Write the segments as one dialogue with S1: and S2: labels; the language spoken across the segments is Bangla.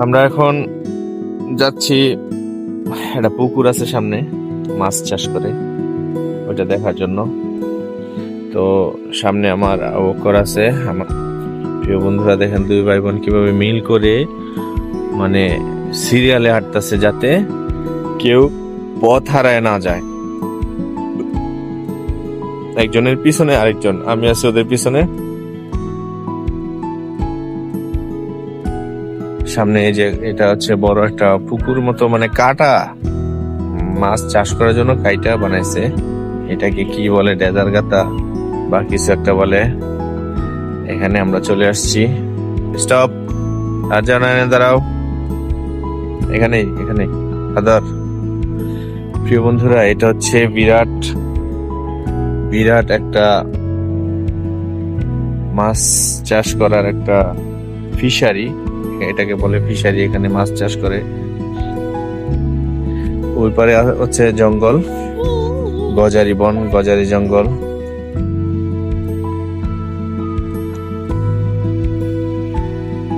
S1: আমরা এখন যাচ্ছি, একটা পুকুর আছে সামনে, মাছ চাষ করে, ওইটা দেখার জন্য। তো সামনে আমার অবকর আছে। আমার প্রিয় বন্ধুরা দেখেন, দুই ভাই বোন কিভাবে মিল করে মানে সিরিয়ালে হাঁটতেছে, যাতে কেউ পথ হারায় না যায়। একজনের পিছনে আরেকজন, আমি আছি ওদের পিছনে। সামনে এই যে এটা হচ্ছে বড় একটা পুকুর মতো, মানে কাটা মাছ চাষ করার জন্য কাইটা বানাইছে। এটাকে কি বলে, ডেজার গাতা বা কিছু একটা বলে। এখানে আমরা চলে আসছি। স্টপ, আর জানা দাঁড়াও, এখানেই এখানে আদার। প্রিয় বন্ধুরা, এটা হচ্ছে বিরাট বিরাট একটা মাছ চাষ করার একটা ফিশারি, এটাকে বলে ফিশারি। এখানে মাছ চাষ করে। ওই পারে হচ্ছে জঙ্গল, গজারি বন, গজারি জঙ্গল।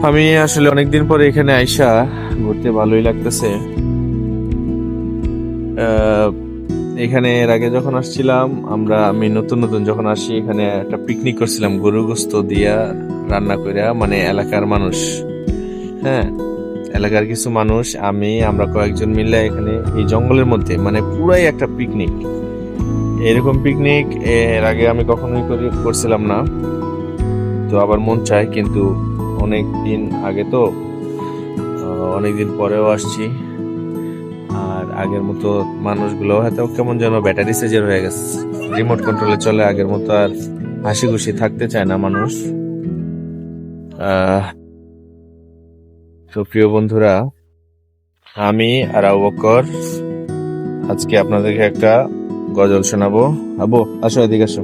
S1: আমি আসলে অনেকদিন পরে এখানে আইসা ঘুরতে ভালোই লাগতেছে। এখানে এর আগে যখন আসছিলাম আমি নতুন নতুন যখন আসি, এখানে একটা পিকনিক করছিলাম গরু গোস্ত দিয়া রান্না কইরা, মানে এলাকার মানুষ, হ্যাঁ এলাকার কিছু মানুষ, আমরা কয়েকজন মিলে এখানে এই জঙ্গলের মধ্যে, মানে পুরাই একটা পিকনিক। এরকম পিকনিক এর আগে আমি কখনোই করছিলাম না। তো আবার মন চায়, কিন্তু অনেক দিন আগে তো, অনেকদিন পরেও আসছি। আর আগের মতো মানুষগুলো হয়তো কেমন যেন ব্যাটারি সেজের হয়ে গেছে, রিমোট কন্ট্রোলে চলে। আগের মতো আর হাসি খুশি থাকতে চায় না মানুষ। তো প্রিয় বন্ধুরা, আমি আর আবু বকর আজকে আপনাদেরকে একটা গজল শোনাবো। আবু আসো, এদিকে আসো,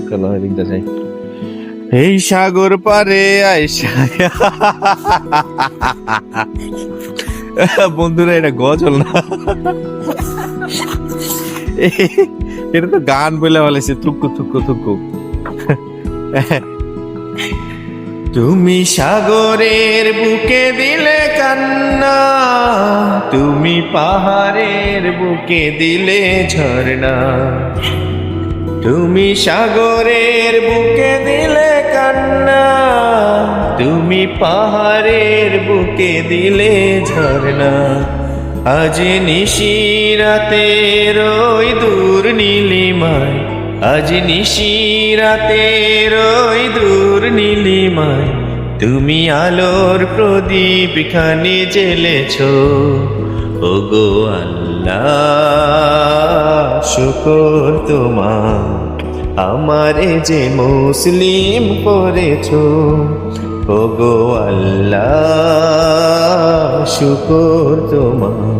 S1: চলো এদিকটা যাই। এই সাগর পারে আইসা বন্ধুরা, এটা গজল না, এটা তো গান বলে বলেছে, থুকু থুকু থুকু। তুমি সাগরের বুকে দিলে কান্না, তুমি পাহাড়ের বুকে দিলে ঝর্ণা। তুমি সাগরের বুকে দিলে কান্না, তুমি পাহাড়ের বুকে দিলে ঝর্ণা। আজ নিশিরাতের ওই দূর নীলিমায়, আজ নিশিরাতের ওই দূর নীলিমায়, তুমি আলোর প্রদীপ খানি জ্বেলেছো। ওগো আল্লাহ, শুকর তোমার, আমারে যে মুসলিম করেছো। ওগো আল্লাহ, শুকর তোমার,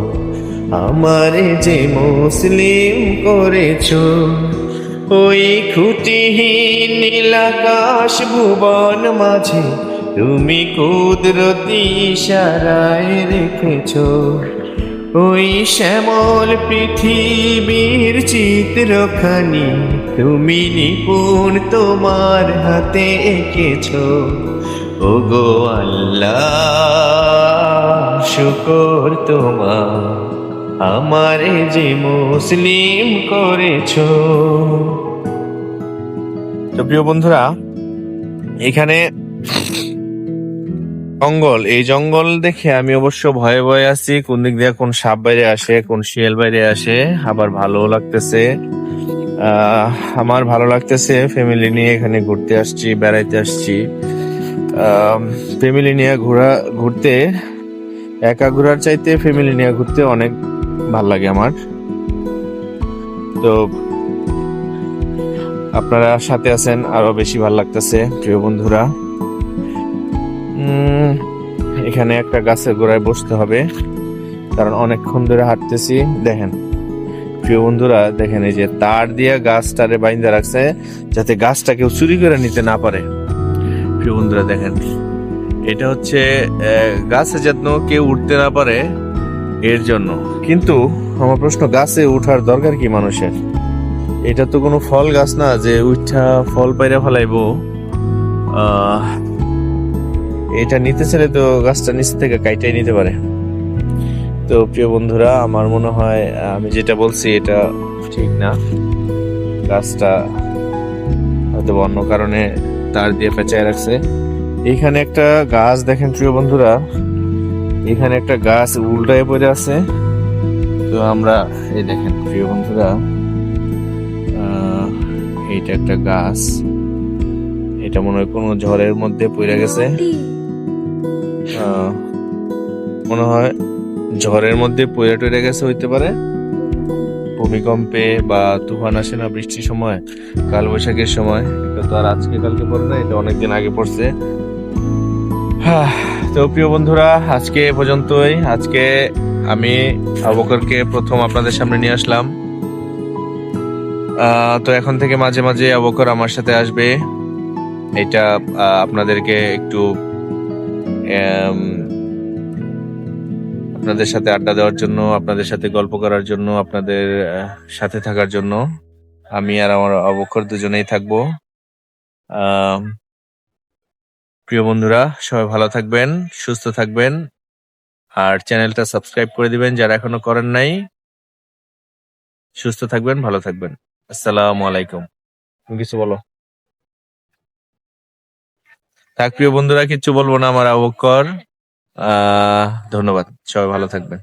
S1: আমারে যে মুসলিম করেছো। ওই খুঁটিহীন নীলাকাশ ভুবন মাঝে তুমি কুদরতি ইশারায় রেখেছো। ওই শ্যামল পৃথিবীর চিত্রখানি তুমি নিপুণ তোমার হাতে এঁকেছো। ওগো আল্লাহ, শুকর তোমার, আমারে যে মুসলিম করেছো। তো প্রিয় বন্ধুরা, এখানে জঙ্গল, এই জঙ্গল দেখে আমি অবশ্য ভয়ে ভয়ে আছি, কোন দিক দিয়ে কোন সাপ বাইরে আসে, কোন শিয়াল বাইরে আসে। আবার ভালো লাগতেছে, আমার ভালো লাগতেছে। ফ্যামিলি নিয়ে এখানে ঘুরতে আসছি, বেড়াইতে আসছি। ফ্যামিলি নিয়ে ঘুরতে, একা ঘোরার চাইতে ফ্যামিলি নিয়ে ঘুরতে অনেক ভাল লাগে আমার। তো আপনারা সাথে আছেন, আরো বেশি ভাল লাগতেছে। প্রিয় বন্ধুরা, এখানে একটা গাছের গোড়ায় বসতে হবে, কারণ অনেকক্ষণ ধরে হাঁটতেছি। দেখেন প্রিয় বন্ধুরা, দেখেন এই যে তার দিয়ে গাছটারে বাইন্ধা রাখছে, যাতে গাছটা কেউ চুরি করে নিতে না পারে। প্রিয় বন্ধুরা দেখেন, এটা হচ্ছে গাছে যেন কেউ উঠতে না পারে এর জন্য। কিন্তু আমার প্রশ্ন, গাছে উঠার দরকার কি মানুষের? এটা তো কোনো ফল গাছ না যে উঠা ফল পাইরা ফেলাইবো। এটা নিতে চাইলে তো গাছটা নিচ থেকে কাইটাই নিতে পারে। তো প্রিয় বন্ধুরা, আমার মনে হয় আমি যেটা বলছি এটা ঠিক না। গাছটা হয়তো অন্য কারণে তার দিয়ে পেঁচায় রাখছে। এইখানে একটা গাছ দেখেন প্রিয় বন্ধুরা, এখানে একটা গাছ উল্টায় পড়ে আছে। তো আমরা এই দেখেন প্রিয় বন্ধুরা, এইটা একটা গাছ, এটা মনে হয় কোনো ঝড়ের মধ্যে পড়ে গেছে। মনে হয় ঝড়ের মধ্যে পড়ে টরে গেছে হইতে পারে। ভূমিকম্পে বা তুফান আসে না বৃষ্টির সময়, কাল বৈশাখের সময়, এটা তো আর আজকে কালকে পড়ে না, এটা অনেকদিন আগে পড়ছে। তো প্রিয় বন্ধুরা, আজকে এ পর্যন্তই। আজকে আমি আবু বকরকে প্রথম আপনাদের সামনে নিয়ে আসলাম। তো এখন থেকে মাঝে মাঝে আবু বকর আমার সাথে আসবে। এটা আপনাদেরকে একটু আম, আপনাদের সাথে আড্ডা দেওয়ার জন্য, আপনাদের সাথে গল্প করার জন্য, আপনাদের সাথে থাকার জন্য। আমি আর আমার আবু বকর দুজনেই থাকবো। আম, প্রিয় বন্ধুরা, সবাই ভালো থাকবেন, সুস্থ থাকবেন, আর চ্যানেলটা সাবস্ক্রাইব করে দিবেন যারা এখনো করেন নাই। সুস্থ থাকবেন, ভালো থাকবেন। আসসালামু আলাইকুম। তুমি কিছু বলো? থাক প্রিয় বন্ধুরা, কিচ্ছু বলবো না, আমার আবু বকর। ধন্যবাদ, সবাই ভালো থাকবেন।